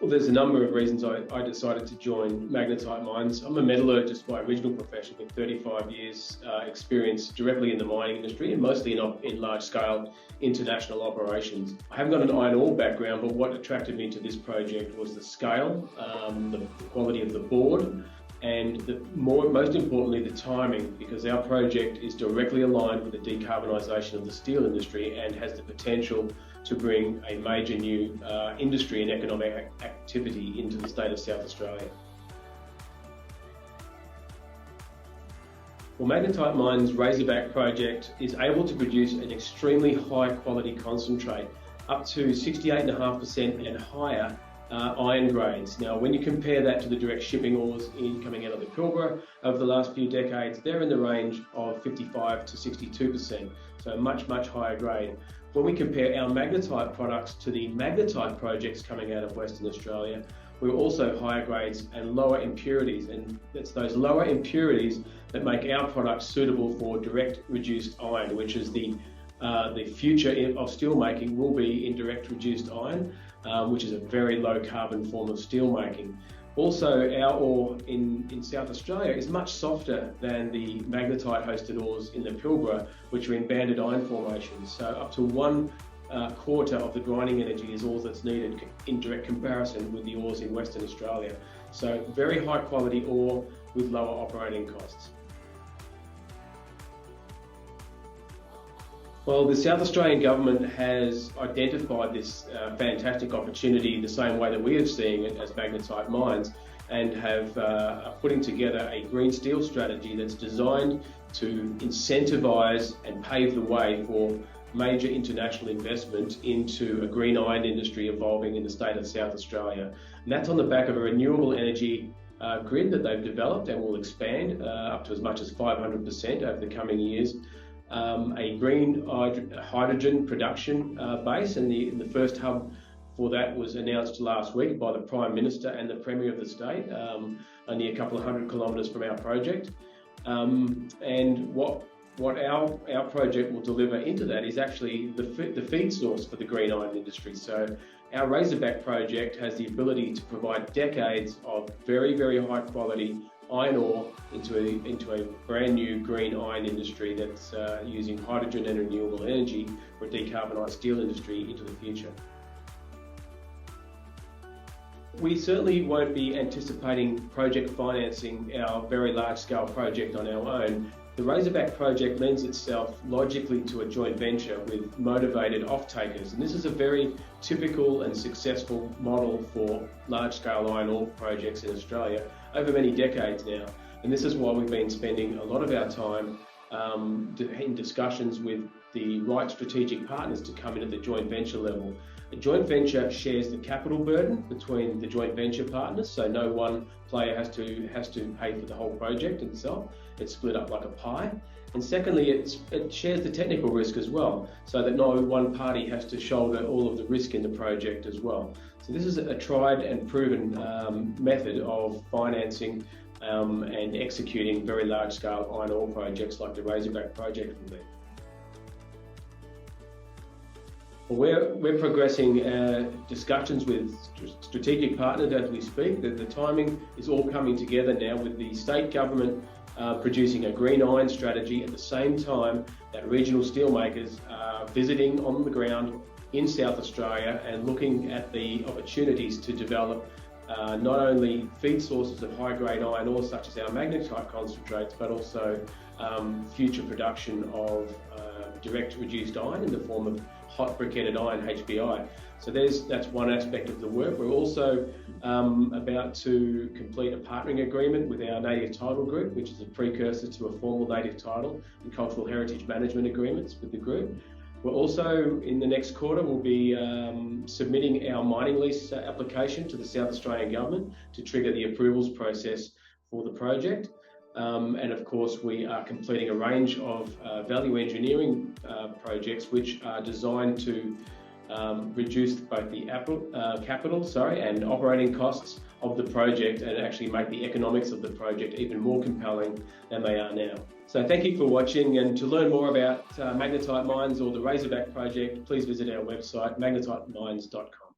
Well, there's a number of reasons I decided to join Magnetite Mines. I'm a metallurgist by original profession with 35 years experience directly in the mining industry and mostly in large-scale international operations. I haven't got an iron ore background, but what attracted me to this project was the scale, the quality of the board, and most importantly, the timing, because our project is directly aligned with the decarbonisation of the steel industry and has the potential to bring a major new industry and economic activity into the state of South Australia. Well, Magnetite Mines' Razorback project is able to produce an extremely high quality concentrate, up to 68.5% and higher iron grades. Now, when you compare that to the direct shipping ores coming out of the Pilbara over the last few decades, they're in the range of 55 to 62%, so much, much higher grade. When we compare our magnetite products to the magnetite projects coming out of Western Australia, we're also higher grades and lower impurities, and it's those lower impurities that make our products suitable for direct reduced iron, which is the future of steel making will be in direct reduced iron, which is a very low carbon form of steel making. Also, our ore in South Australia is much softer than the magnetite hosted ores in the Pilbara, which are in banded iron formations. So up to 1/4 of the grinding energy is all that's needed in direct comparison with the ores in Western Australia. So very high quality ore with lower operating costs. Well, the South Australian government has identified this fantastic opportunity the same way that we are seeing it as Magnetite Mines, and have putting together a green steel strategy that's designed to incentivise and pave the way for major international investment into a green iron industry evolving in the state of South Australia. And that's on the back of a renewable energy grid that they've developed and will expand up to as much as 500% over the coming years. A green hydrogen production base, and the first hub for that was announced last week by the Prime Minister and the Premier of the state, only a couple of 100 kilometres from our project. And what our project will deliver into that is actually the feed source for the green iron industry. So our Razorback project has the ability to provide decades of very, very high quality iron ore into a brand new green iron industry that's using hydrogen and renewable energy for a decarbonised steel industry into the future. We certainly won't be anticipating project financing our very large scale project on our own. The Razorback project lends itself logically to a joint venture with motivated off-takers, and this is a very typical and successful model for large-scale iron ore projects in Australia over many decades now. And this is why we've been spending a lot of our time in discussions with the right strategic partners to come in at the joint venture level. A joint venture shares the capital burden between the joint venture partners, so no one player has to pay for the whole project itself. It's split up like a pie. And secondly, it shares the technical risk as well, so that no one party has to shoulder all of the risk in the project as well. So this is a tried and proven method of financing and executing very large-scale iron ore projects like the Razorback project will be. We're progressing discussions with strategic partners as we speak. The timing is all coming together now, with the state government producing a green iron strategy at the same time that regional steelmakers are visiting on the ground in South Australia and looking at the opportunities to develop not only feed sources of high-grade iron ore such as our magnetite concentrates, but also future production of direct reduced iron in the form of hot briquetted iron, HBI. So that's one aspect of the work. We're also about to complete a partnering agreement with our native title group, which is a precursor to a formal native title and cultural heritage management agreements with the group. We're also, in the next quarter, we'll be submitting our mining lease application to the South Australian Government to trigger the approvals process for the project. And of course, we are completing a range of value engineering projects which are designed to reduce both the capital and operating costs of the project, and actually make the economics of the project even more compelling than they are now. So thank you for watching, and to learn more about Magnetite Mines or the Razorback project, please visit our website, magnetitemines.com.